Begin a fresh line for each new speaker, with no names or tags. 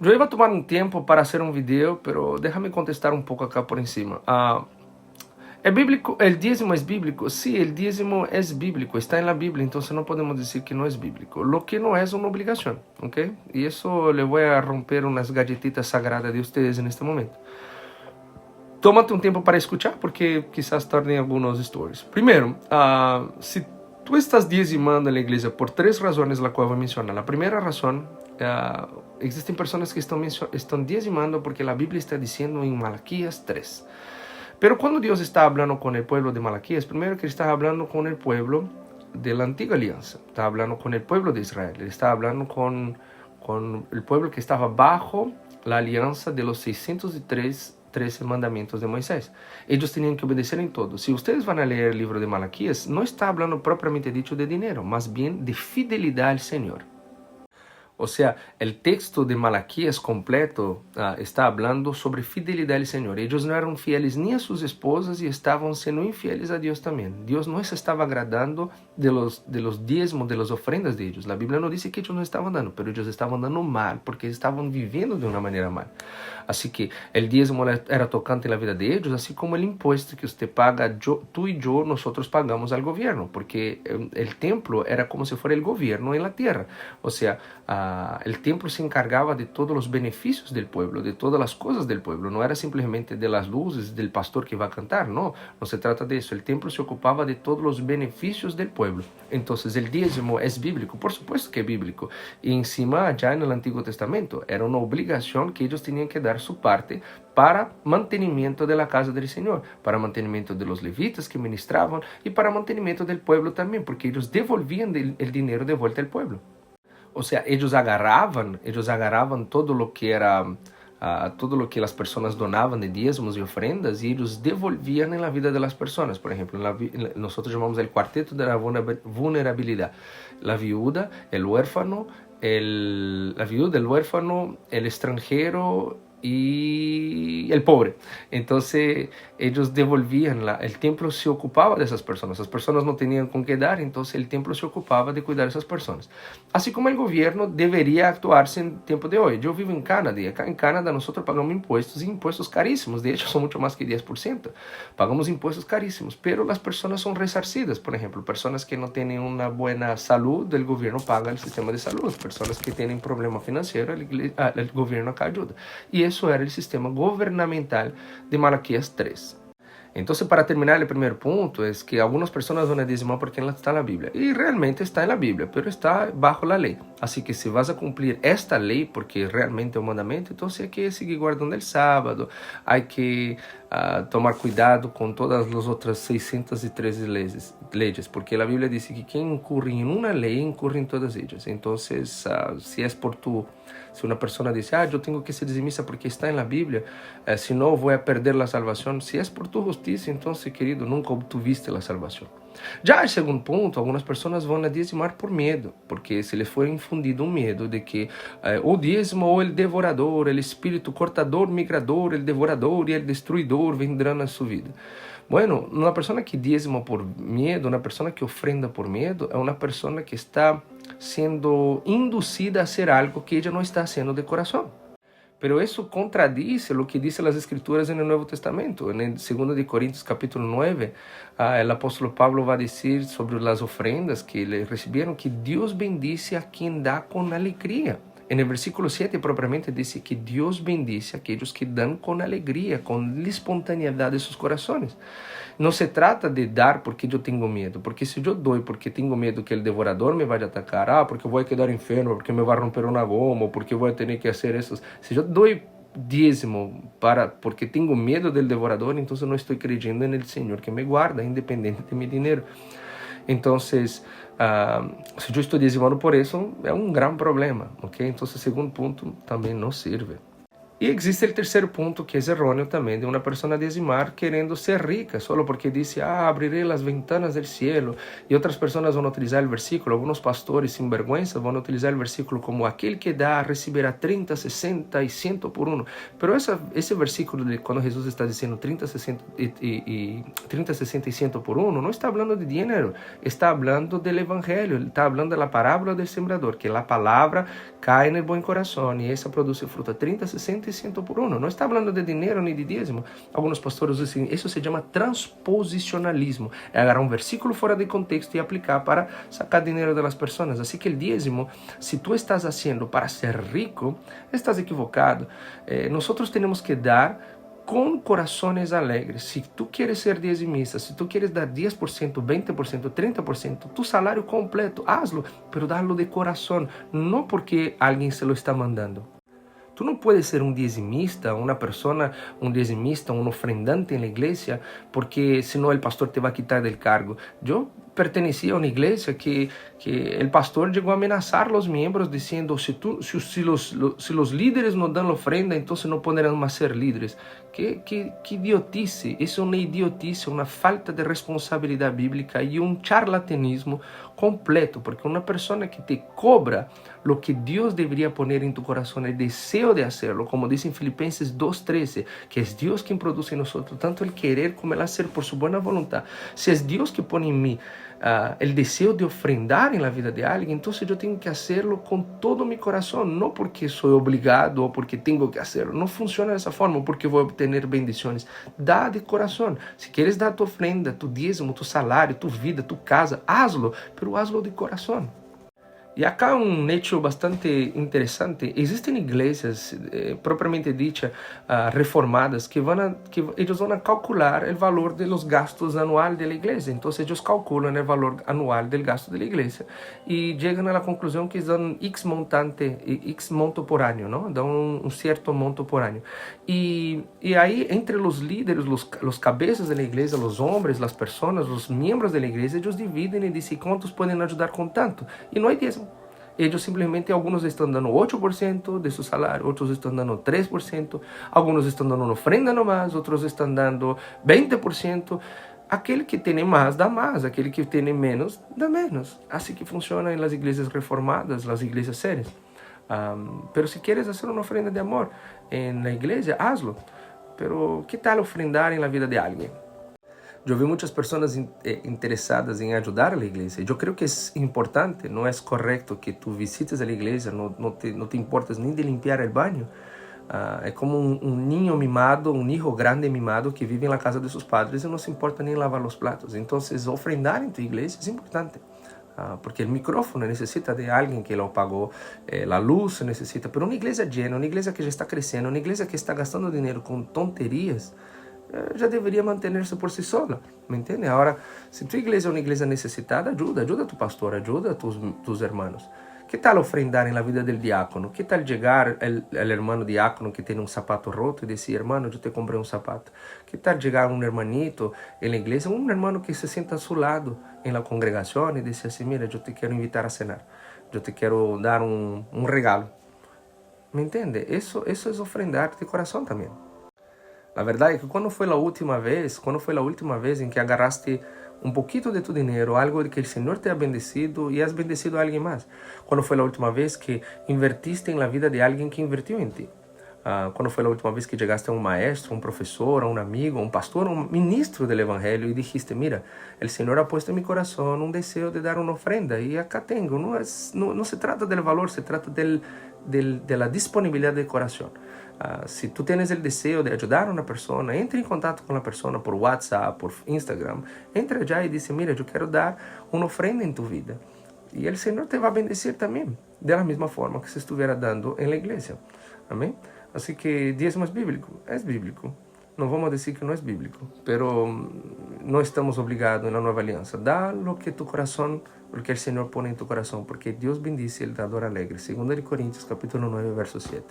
Yo iba a tomar un tiempo para hacer un video, pero déjame contestar un poco acá por encima. ¿Es bíblico? ¿El diezmo es bíblico? Sí, el diezmo es bíblico, está en la Biblia, entonces no podemos decir que no es bíblico. Lo que no es una obligación, ¿ok? Y eso le voy a romper unas galletitas sagradas de ustedes en este momento. Tómate un tiempo para escuchar, porque quizás tarden algunos stories. Primero, si tú estás diezmando en la iglesia por tres razones, la cual voy a mencionar. La primera razón, existen personas que están diezmando porque la Biblia está diciendo en Malaquías 3. Pero cuando Dios está hablando con el pueblo de Malaquías, primero que está hablando con el pueblo de la antigua alianza, está hablando con el pueblo de Israel, está hablando con el pueblo que estaba bajo la alianza de los 613 mandamientos de Moisés. Ellos tenían que obedecer en todo. Si ustedes van a leer el libro de Malaquías, no está hablando propiamente dicho de dinero, más bien de fidelidad al Señor. O sea, el texto de Malaquías completo está hablando sobre fidelidad al Señor. Ellos no eran fieles ni a sus esposas y estaban siendo infieles a Dios también. Dios no se estaba agradando de los diezmos, de las ofrendas de ellos. La Biblia no dice que ellos no estaban dando, pero ellos estaban dando mal porque estaban viviendo de una manera mal. Así que el diezmo era tocante en la vida de ellos, así como el impuesto que usted paga, tú y yo, nosotros pagamos al gobierno, porque el templo era como si fuera el gobierno en la tierra. O sea, el templo se encargaba de todos los beneficios del pueblo, de todas las cosas del pueblo. No era simplemente de las luces del pastor que va a cantar, no se trata de eso. El templo se ocupaba de todos los beneficios del pueblo. Entonces el diezmo es bíblico, por supuesto que es bíblico. Y encima, ya en el Antiguo Testamento, era una obligación que ellos tenían que dar su parte para mantenimiento de la casa del Señor, para mantenimiento de los levitas que ministraban y para mantenimiento del pueblo también, porque ellos devolvían el dinero de vuelta al pueblo. O sea, ellos agarraban todo lo que era, todo lo que las personas donaban de diezmos y ofrendas y ellos devolvían en la vida de las personas. Por ejemplo, nosotros llamamos el cuarteto de la vulnerabilidad. La viuda, el huérfano, el extranjero y el pobre. Entonces ellos devolvían, el templo se ocupaba de esas personas. Las personas no tenían con qué dar, entonces el templo se ocupaba de cuidar a esas personas. Así como el gobierno debería actuarse en tiempo de hoy. Yo vivo en Canadá y acá en Canadá nosotros pagamos impuestos y impuestos carísimos. De hecho, son mucho más que 10%. Pagamos impuestos carísimos, pero las personas son resarcidas. Por ejemplo, personas que no tienen una buena salud, el gobierno paga el sistema de salud. Personas que tienen problema financiero, el gobierno acá ayuda. Y eso era el sistema gubernamental de Malaquías 3. Entonces, para terminar, el primer punto es que algunas personas van a diezmar porque está en la Biblia. Y realmente está en la Biblia, pero está bajo la ley. Así que si vas a cumplir esta ley, porque realmente es un mandamiento, entonces hay que seguir guardando el sábado, hay que tomar cuidado con todas las otras 613 leyes, porque la Biblia dice que quien incurre en una ley, incurre en todas ellas. Entonces, si una persona dice, yo tengo que ser dizimista porque está en la Biblia, si no voy a perder la salvación. Si es por tu justicia, entonces, querido, nunca obtuviste la salvación. Ya el segundo punto, algunas personas van a diezmar por miedo, porque se les fue infundido un miedo de que o diezmo o el devorador, el espíritu cortador, migrador, el devorador y el destruidor vendrán a su vida. Bueno, una persona que diezma por miedo, una persona que ofrenda por miedo, es una persona que está siendo inducida a hacer algo que ella no está haciendo de corazón. Pero eso contradice lo que dice las Escrituras en el Nuevo Testamento. En el 2 de Corintios capítulo 9, el apóstol Pablo va a decir sobre las ofrendas que le recibieron, que Dios bendice a quien da con alegría. En el versículo 7 propiamente dice que Dios bendice a aquellos que dan con alegría, con la espontaneidad de sus corazones. No se trata de dar porque yo tengo miedo, porque si yo doy porque tengo miedo que el devorador me vaya a atacar, porque voy a quedar enfermo, porque me va a romper una goma, o porque voy a tener que hacer eso. Si yo doy diezmo porque tengo miedo del devorador, entonces no estoy creyendo en el Señor que me guarda, independiente de mi dinero. Entonces, si yo estoy diezmando por eso, es un gran problema, ¿ok? Entonces, el segundo punto también no sirve. E existe o terceiro ponto, que é errôneo também, de uma pessoa diezimar querendo ser rica, solo porque disse, abrirei as ventanas del cielo. E outras pessoas vão utilizar o versículo, alguns pastores sem vergüenza vão utilizar o versículo como aquele que dá receberá 30, 60 e 100 por uno. Pero esse versículo, quando Jesus está dizendo 30, 60 30, 60 e 100 por uno, não está falando de dinheiro, está falando do evangelho, está falando da parábola do sembrador, que a palavra cai no bom coração e essa produz fruta 30, 60 e 100 por uno. Não está falando de dinheiro nem de dízimo. Alguns pastores dizem, isso se chama transposicionalismo, é agarrar um versículo fora de contexto e aplicar para sacar dinheiro das pessoas. Assim que o dízimo, se tu estás haciendo para ser rico, estás equivocado. Nós temos que dar com corações alegres. Se tu queres ser dizimista, se tu queres dar 10%, 20%, 30%, tu salário completo, hazlo, pero dá-lo de coração, não porque alguém se lo está mandando. Tu não puedes ser um dizimista, uma pessoa, um dizimista, um ofrendante na igreja, porque senão o pastor te vai quitar del cargo. Eu pertenecia a uma igreja que o pastor chegou a ameaçar os membros dizendo, se os líderes não dão ofrenda, então não poderão mais ser líderes. Que idiotice, isso é uma idiotice, uma falta de responsabilidade bíblica e um charlatanismo completo, porque uma pessoa que te cobra lo que Deus deveria poner em tu coração, el deseo de hacerlo, como diz em Filipenses 2:13, que é Deus quem produz em nós tanto el querer como el hacer por su buena voluntad. Se é Deus que põe em mim el deseo de ofrendar en la vida de alguien, entonces yo tengo que hacerlo con todo mi corazón, no porque soy obligado o porque tengo que hacerlo. No funciona de esa forma, porque voy a obtener bendiciones. Da de corazón. Si quieres dar tu ofrenda, tu dízimo, tu salário, tu vida, tu casa, hazlo, pero hazlo de corazón. E acá um hecho bastante interessante. Existem igrejas, propriamente ditas, reformadas, que eles vão calcular o valor dos gastos anuais da igreja. Então, eles calculam o valor anual do gasto da igreja e chegam à conclusão que dão X monto por ano, não? Dão um certo monto por ano. E aí, entre os líderes, os cabeças da igreja, os homens, as pessoas, os membros da igreja, eles dividem e dizem quantos podem ajudar com tanto. E não é dízimo. Eles simplesmente, alguns estão dando 8% de seu salário, outros estão dando 3%, alguns estão dando uma ofrenda nomás, outros estão dando 20%. Aquele que tem mais, dá mais. Aquele que tem menos, dá menos. Assim que funciona nas igrejas reformadas, nas igrejas sérias. Pero si quieres hacer uma ofrenda de amor na igreja, hazlo. Pero que tal ofrendar na vida de alguém? Eu vi muitas pessoas interessadas em ajudar a igreja. Eu creio que é importante, não é correto que tu visites a igreja, não te importas nem de limpar o banho. É como um ninho mimado, um hijo grande mimado que vive na casa de seus padres e não se importa nem lavar os pratos. Então, ofrendar em tua igreja é importante. Porque o micrófono necessita de alguém que lo pagou, a luz necessita, mas uma igreja llena, uma igreja que já está crescendo, uma igreja que está gastando dinheiro com tonterias, já deveria manter-se por si sola, me entende? Agora, se tua igreja é uma igreja necessitada, ajuda a tu pastor, ajuda a tus hermanos. Que tal ofrendar na vida do diácono? Que tal chegar ao hermano diácono que tem um sapato roto e dizer, hermano, eu te comprei um sapato? Que tal chegar um hermanito na igreja, um hermano que se senta a seu lado na congregação e dizer assim, mira, eu te quero invitar a cenar, eu te quero dar um regalo. Me entende? Isso é ofrendar de coração também. A verdade é que quando foi a última vez em que agarraste um pouquinho de tu dinheiro, algo que o Senhor te ha bendecido e has bendecido a alguém mais? Quando foi a última vez que invertiste na vida de alguém que invertiu em ti? Quando foi a última vez que chegaste a um maestro, um professor, a um amigo, a um pastor, a um ministro do Evangelho e dijiste, mira, o Senhor ha puesto em meu coração um desejo de dar uma ofrenda e acá tenho. Não se trata do valor, se trata da disponibilidade de coração. Se tu tens o desejo de ajudar uma pessoa, entre em contato com a pessoa por WhatsApp, por Instagram, entra já e diz, mira, eu quero dar uma ofrenda em tu vida. E o Senhor te vai bendecir também, da mesma forma que se estivesse dando na igreja. Amém? Assim que dízimo é bíblico? É bíblico. Não vamos dizer que não é bíblico, pero não estamos obrigados na nova aliança. Dá lo que tu coração, porque o Senhor põe em tu coração, porque Deus bendice el dador alegre. 2 Coríntios, capítulo 9, verso 7.